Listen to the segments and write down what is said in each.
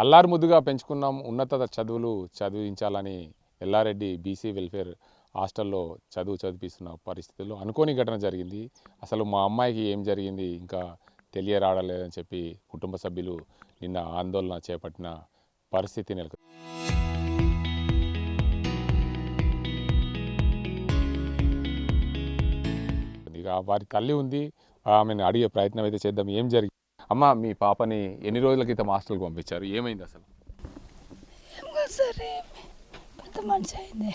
అల్లారు ముద్దుగా పెంచుకున్నాం, ఉన్నత చదువులు చదివించాలని ఎల్లారెడ్డి బీసీ వెల్ఫేర్ హాస్టల్లో చదివిస్తున్న పరిస్థితుల్లో అనుకోని ఘటన జరిగింది. అసలు మా అమ్మాయికి ఏం జరిగింది ఇంకా తెలియరాడలేదని చెప్పి కుటుంబ సభ్యులు నిన్న ఆందోళన చేపట్టిన పరిస్థితి నెలకొంది. ఇక వారి తల్లి ఉంది, ఆమెను అడిగే ప్రయత్నం అయితే చేద్దాం. ఏం జరిగింది అమ్మ? మీ పాపని ఎన్ని రోజుల క్రితం హాస్టల్కి పంపించారు? ఏమైంది అసలు? సరే పెద్ద మనిషి అయింది,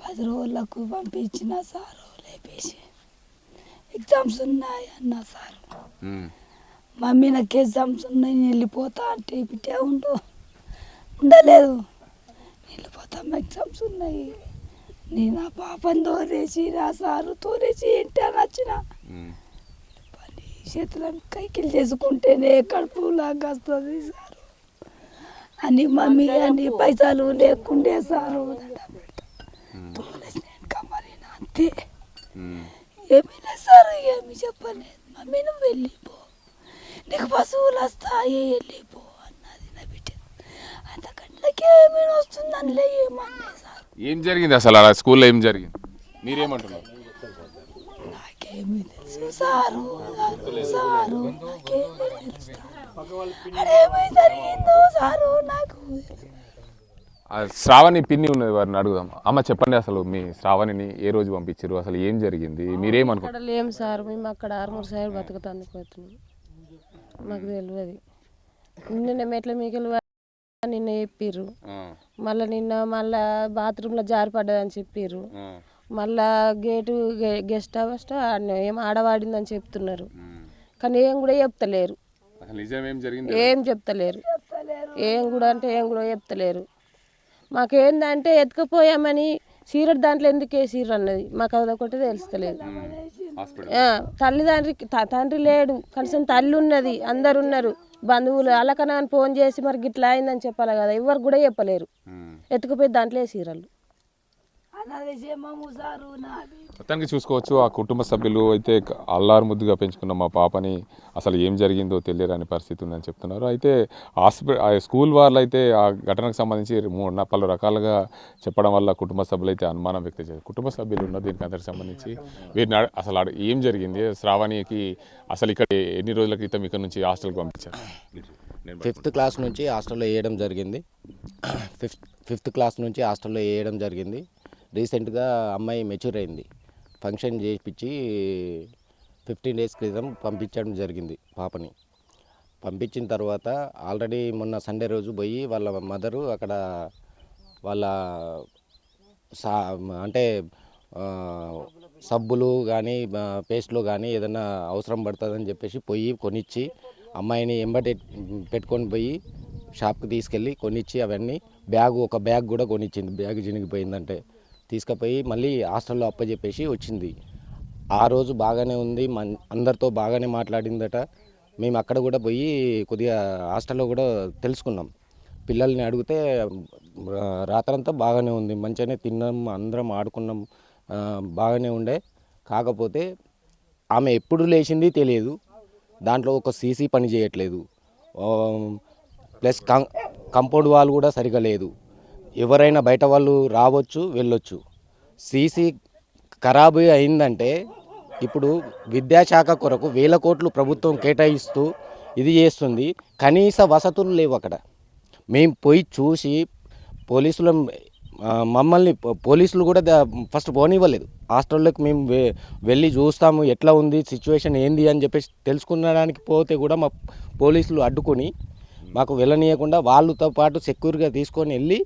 10 రోజులకు పంపించిన సారు లేపేసి ఎగ్జామ్స్ ఉన్నాయి అన్న సారు. మమ్మీ నాకు ఎగ్జామ్స్ ఉన్నాయి నేను వెళ్ళిపోతా అంటే బిడ్డే ఉండలేదు, వెళ్ళిపోతాం ఎగ్జామ్స్ ఉన్నాయి. నేను ఆ పాపని తోరేసి నా సారు తోరేసి ఏంటి అని వచ్చిన పని చేతులను కైకిలు చేసుకుంటేనే కడుపు లాగా వస్తుంది సారు అని మమ్మీ అని పైసలు లేకుండే సారు మరి అంతే. ఏమీ లేదు సార్, ఏమి చెప్పలేదు. మమ్మీ నువ్వు వెళ్ళిపో, నీకు పశువులు వస్తాయి వెళ్ళిపో అన్నది నా బిడ్డ. అంతకంటే ఏమైనా వస్తుందని ఏమన్నా సార్. ఏం జరిగింది అసలు అలా స్కూల్లో? ఏం జరిగింది మీరేమంటున్నారు? నాకేమీ తెలుసు సారు, సారు నాకేమీ తెలుసు, అదేమీ జరిగిందో సారు నాకు. శ్రావణి పిన్ని ఉన్నది, వారిని అడుగుదాం. అమ్మ చెప్పండి, అసలు మీ శ్రావణిని ఏ రోజు పంపించారు, అసలు ఏం జరిగింది, మీరేమనుకుంటారు? అక్కడ లేము సార్, మేము అక్కడ ఆర్మూర్ సైడ్ బతుకుతానికి పోతున్నాం, మాకు తెలియదు. నిన్న మెట్ల మీకు నిన్న చెప్పిర్రు, మళ్ళీ బాత్రూంలో జారిపడ్డదని చెప్పిర్రు, మళ్ళా గేటు గెస్ట్ హౌస్ ఏం ఆడవాడిందని చెప్తున్నారు, కానీ ఏం కూడా చెప్తలేరు. ఏం చెప్తలేరు, ఏం కూడా చెప్తలేరు. మాకేందంటే ఎత్తుకుపోయామని సీరట్ దాంట్లో ఎందుకు వేసిర్రు అన్నది మాకు అదొకటి తెలుస్తలేదు. తండ్రి లేడు, కనీసం తల్లి ఉన్నది, అందరు ఉన్నారు బంధువులు. అలకనా ఫోన్ చేసి మరి గిట్లా అయిందని చెప్పాలి కదా, ఎవరు కూడా చెప్పలేరు. ఎత్తుకుపోయి దాంట్లో వేసిర్రు. మొత్తానికి చూసుకోవచ్చు, ఆ కుటుంబ సభ్యులు అయితే అల్లారు ముద్దుగా పెంచుకున్న మా పాపని అసలు ఏం జరిగిందో తెలియని పరిస్థితి ఉందని చెప్తున్నారు. అయితే స్కూల్ వాళ్ళు అయితే ఆ ఘటనకు సంబంధించి పలు రకాలుగా చెప్పడం వల్ల కుటుంబ సభ్యులు అయితే అనుమానం వ్యక్తం చేశారు. కుటుంబ సభ్యులు ఉన్న దీనికి అందరికి సంబంధించి వీరిని అసలు ఏం జరిగింది, శ్రావణికి అసలు ఇక్కడ ఎన్ని రోజుల క్రితం ఇక్కడ నుంచి హాస్టల్కి పంపించారు? 5th క్లాస్ నుంచి హాస్టల్లో వేయడం జరిగింది. 5th క్లాస్ నుంచి హాస్టల్లో వేయడం జరిగింది. రీసెంట్గా అమ్మాయి మెచ్యూర్ అయింది, ఫంక్షన్ చేయించి 15 డేస్ క్రితం పంపించడం జరిగింది పాపని. పంపించిన తర్వాత ఆల్రెడీ మొన్న సండే రోజు పోయి వాళ్ళ మదరు అక్కడ వాళ్ళ అంటే సబ్బులు కానీ పేస్ట్లు కానీ ఏదైనా అవసరం పడుతుందని చెప్పేసి పోయి కొనిచ్చి అమ్మాయిని ఎంబడి పెట్టుకొని పోయి షాప్కి తీసుకెళ్ళి కొనిచ్చి అవన్నీ ఒక బ్యాగ్ కూడా కొనిచ్చింది. బ్యాగ్ చినిగిపోయిందంటే తీసుకుపోయి మళ్ళీ హాస్టల్లో అప్పచెప్పేసి వచ్చింది. ఆ రోజు బాగానే ఉంది, అందరితో బాగానే మాట్లాడిందట. మేము అక్కడ కూడా పోయి కొద్దిగా హాస్టల్లో కూడా తెలుసుకున్నాం. పిల్లల్ని అడిగితే రాత్రంతా బాగానే ఉంది, మంచిగానే తిన్నాం, అందరం ఆడుకున్నాం, బాగానే ఉండే. కాకపోతే ఆమె ఎప్పుడు లేచింది తెలియదు, దాంట్లో ఒక సీసీ పని చేయట్లేదు, ప్లస్ కంపౌండ్ వాల్ కూడా సరిగా లేదు. ఎవరైనా బయట వాళ్ళు రావచ్చు వెళ్ళొచ్చు. సీసీ ఖరాబు అయిందంటే ఇప్పుడు విద్యాశాఖ కొరకు 1000 కోట్లు ప్రభుత్వం కేటాయిస్తూ ఇది చేస్తుంది, కనీస వసతులు లేవు అక్కడ. మేము పోయి చూసి పోలీసులు కూడా ఫస్ట్ పోనివ్వలేదు. హాస్టల్లోకి మేము వెళ్ళి చూస్తాము ఎట్లా ఉంది సిచ్యువేషన్ ఏంది అని చెప్పేసి తెలుసుకునడానికి పోతే కూడా మా పోలీసులు అడ్డుకొని మాకు వెళ్ళనీయకుండా వాళ్ళతో పాటు సెక్యూర్గా తీసుకొని వెళ్ళి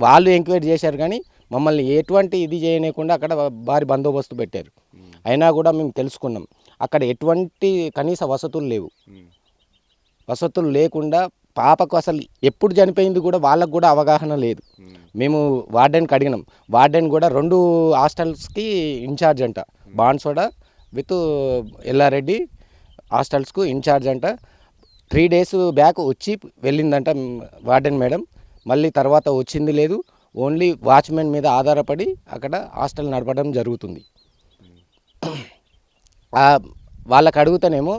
వాళ్ళు ఎంక్వైరీ చేశారు, కానీ మమ్మల్ని ఎటువంటి ఇది చేయనీయకుండా అక్కడ భారీ బందోబస్తు పెట్టారు. అయినా కూడా మేము తెలుసుకున్నాం అక్కడ ఎటువంటి కనీస వసతులు లేవు. వసతులు లేకుండా పాపకు అసలు ఎప్పుడు చనిపోయింది కూడా వాళ్ళకు కూడా అవగాహన లేదు. మేము వార్డెన్కి అడిగినాం, వార్డెన్ కూడా 2 హాస్టల్స్కి ఇన్ఛార్జ్ అంట, బాన్సోడ విత్ ఎల్లారెడ్డి హాస్టల్స్కు ఇన్ఛార్జ్ అంట. 3 డేస్ బ్యాక్ వచ్చి వెళ్ళిందంట వార్డెన్ మేడం, మళ్ళీ తర్వాత వచ్చింది లేదు. ఓన్లీ వాచ్మెన్ మీద ఆధారపడి అక్కడ హాస్టల్ నడపడం జరుగుతుంది. వాళ్ళకి అడుగుతానేమో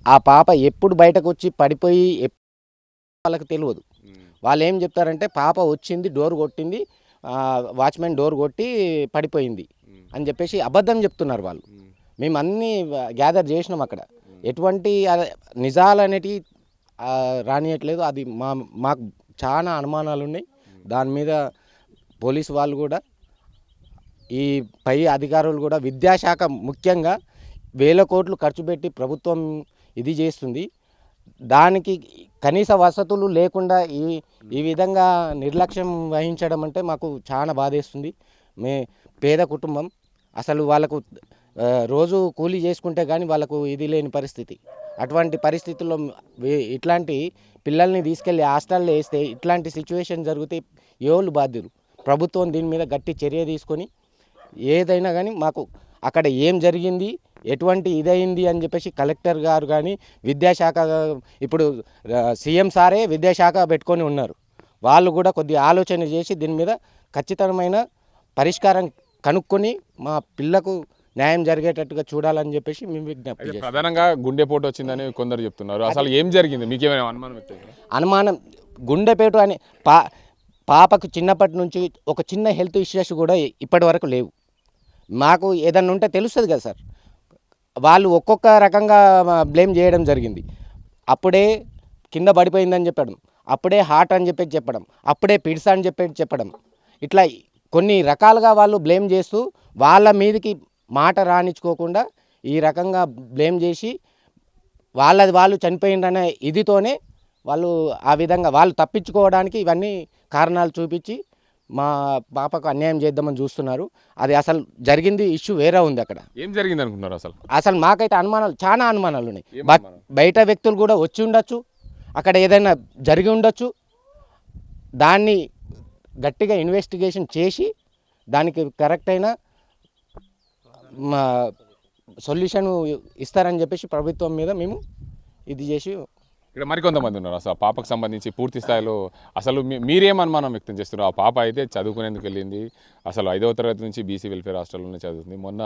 ఆ పాప ఎప్పుడు బయటకు వచ్చి పడిపోయి వాళ్ళకి తెలియదు. వాళ్ళు ఏం చెప్తారంటే పాప వచ్చింది, డోర్ కొట్టింది, వాచ్మెన్ డోర్ కొట్టి పడిపోయింది అని చెప్పేసి అబద్ధం చెప్తున్నారు వాళ్ళు. మేము అన్నీ గ్యాదర్ చేసినాం అక్కడ. ఎటువంటి నిజాలు అనేటివి రానియట్లేదు. అది మాకు చాలా అనుమానాలు ఉన్నాయి. దాని మీద పోలీసు వాళ్ళు కూడా, ఈ పై అధికారులు కూడా, విద్యాశాఖ ముఖ్యంగా 1000 కోట్లు ఖర్చు పెట్టి ప్రభుత్వం ఇది చేస్తుంది. దానికి కనీస వసతులు లేకుండా ఈ విధంగా నిర్లక్ష్యం వహించడం అంటే మాకు చాలా బాధేస్తుంది. పేద కుటుంబం, అసలు వాళ్ళకు రోజు కూలీ చేసుకుంటే కానీ వాళ్ళకు ఇది లేని పరిస్థితి. అటువంటి పరిస్థితుల్లో ఇట్లాంటి పిల్లల్ని తీసుకెళ్ళి హాస్టల్లో వేస్తే ఇట్లాంటి సిచ్యువేషన్ జరిగితే ఎవరు బాధ్యులు? ప్రభుత్వం దీని మీద గట్టి చర్య తీసుకొని ఏదైనా కానీ మాకు అక్కడ ఏం జరిగింది, ఎటువంటి ఇదైంది అని చెప్పేసి కలెక్టర్ గారు కానీ, విద్యాశాఖ, ఇప్పుడు సీఎం సారే విద్యాశాఖ పెట్టుకొని ఉన్నారు. వాళ్ళు కూడా కొద్దిగా ఆలోచన చేసి దీని మీద ఖచ్చితమైన పరిష్కారం కనుక్కొని మా పిల్లకు న్యాయం జరిగేటట్టుగా చూడాలని చెప్పేసి మేము విజ్ఞప్తి చేస్తాం. ప్రధానంగా గుండెపోటు వచ్చిందని కొందరు చెప్తున్నారు. అసలు ఏం జరిగింది, మీకేమైనా అనుమానం? అనుమానం గుండెపేటు అని పాపకు చిన్నప్పటి నుంచి ఒక చిన్న హెల్త్ ఇష్యూస్ కూడా ఇప్పటి వరకు లేవు. మాకు ఏదన్నా ఉంటే తెలుస్తుంది కదా సార్. వాళ్ళు ఒక్కొక్క రకంగా బ్లేమ్ చేయడం జరిగింది. అప్పుడే కింద పడిపోయిందని చెప్పడం, అప్పుడే హార్ట్ అని చెప్పడం, అప్పుడే పిడ్స్ అని చెప్పడం, ఇట్లా కొన్ని రకాలుగా వాళ్ళు బ్లేమ్ చేస్తూ వాళ్ళ మీదకి మాట రానిచ్చుకోకుండా ఈ రకంగా బ్లేమ్ చేసి వాళ్ళు చనిపోయిందనే ఇదితోనే వాళ్ళు ఆ విధంగా వాళ్ళు తప్పించుకోవడానికి ఇవన్నీ కారణాలు చూపించి మా పాపకు అన్యాయం చేద్దామని చూస్తున్నారు. అది అసలు జరిగింది ఇష్యూ వేరే ఉంది. అక్కడ ఏం జరిగింది అనుకుంటున్నారు? అసలు మాకైతే అనుమానాలు, చాలా అనుమానాలు ఉన్నాయి. బయట వ్యక్తులు కూడా వచ్చి ఉండొచ్చు, అక్కడ ఏదైనా జరిగి ఉండొచ్చు. దాన్ని గట్టిగా ఇన్వెస్టిగేషన్ చేసి దానికి కరెక్ట్ అయిన సొల్యూషన్ ఇస్తారని చెప్పేసి ప్రభుత్వం మీద మేము ఇది చేసి. ఇక్కడ మరికొంతమంది ఉన్నారు. అసలు ఆ పాపకు సంబంధించి పూర్తి స్థాయిలో అసలు మీరేం అనుమానం వ్యక్తం చేస్తున్నారు? ఆ పాప అయితే చదువుకునేందుకు వెళ్ళింది. అసలు 5వ తరగతి నుంచి బీసీ వెల్ఫేర్ హాస్టల్లోనే చదువుతుంది. మొన్న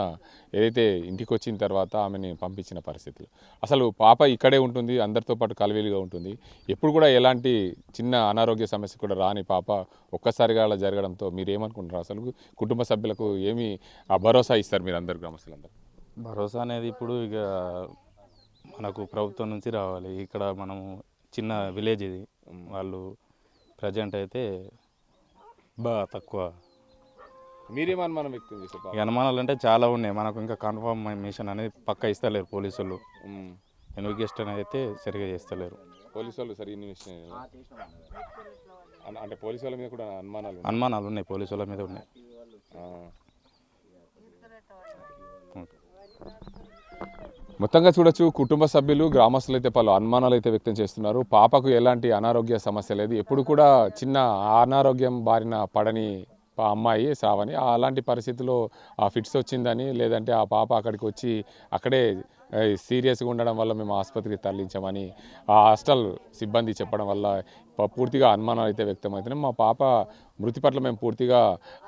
ఏదైతే ఇంటికి వచ్చిన తర్వాత ఆమెని పంపించిన పరిస్థితులు, అసలు పాప ఇక్కడే ఉంటుంది, అందరితో పాటు కలవేలుగా ఉంటుంది. ఎప్పుడు కూడా ఎలాంటి చిన్న అనారోగ్య సమస్య కూడా రాని పాప ఒక్కసారిగా అలా జరగడంతో మీరేమనుకుంటున్నారు? అసలు కుటుంబ సభ్యులకు ఏమి ఆ భరోసా ఇస్తారు మీరు అందరు గ్రామస్తులందరూ? భరోసా అనేది ఇప్పుడు ఇక మనకు ప్రభుత్వం నుంచి రావాలి. ఇక్కడ మనము చిన్న విలేజ్ ఇది, వాళ్ళు ప్రజెంట్ అయితే బాగా తక్కువ. మీరేం అనుమానం వ్యక్తం చేస్తారు? ఈ అనుమానాలు అంటే చాలా ఉన్నాయి. మనకు ఇంకా కన్ఫర్మేషన్ అనేది పక్కా ఇస్తలేరు పోలీసులు. ఇన్వెస్టిగేషన్ అయితే సరిగా చేస్తలేరు పోలీసు వాళ్ళు. సరే, అంటే పోలీసు వాళ్ళ మీద కూడా అనుమానాలు ఉన్నాయి, పోలీసు వాళ్ళ మీద ఉన్నాయి. మొత్తంగా చూడొచ్చు, కుటుంబ సభ్యులు, గ్రామస్తులు అయితే పలు అనుమానాలు అయితే వ్యక్తం చేస్తున్నారు. పాపకు ఎలాంటి అనారోగ్య సమస్య లేదు. ఎప్పుడు కూడా చిన్న అనారోగ్యం బారిన పడని అమ్మాయి శ్రావణి. అలాంటి పరిస్థితుల్లో ఆ ఫిట్స్ వచ్చిందని, లేదంటే ఆ పాప అక్కడికి వచ్చి అక్కడే సీరియస్గా ఉండడం వల్ల మేము ఆసుపత్రికి తరలించామని ఆ హాస్టల్ సిబ్బంది చెప్పడం వల్ల పూర్తిగా అనుమానాలు అయితే వ్యక్తమవుతున్నాయి. మా పాప మృతి పట్ల మేము పూర్తిగా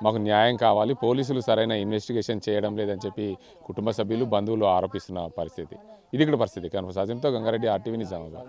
మాకు న్యాయం కావాలి, పోలీసులు సరైన ఇన్వెస్టిగేషన్ చేయడం లేదని చెప్పి కుటుంబ సభ్యులు, బంధువులు ఆరోపిస్తున్న పరిస్థితి. ఇది ఇక్కడ పరిస్థితి. కనుక సాధ్యంతో గంగారెడ్డి, RTV నిజామాబాద్.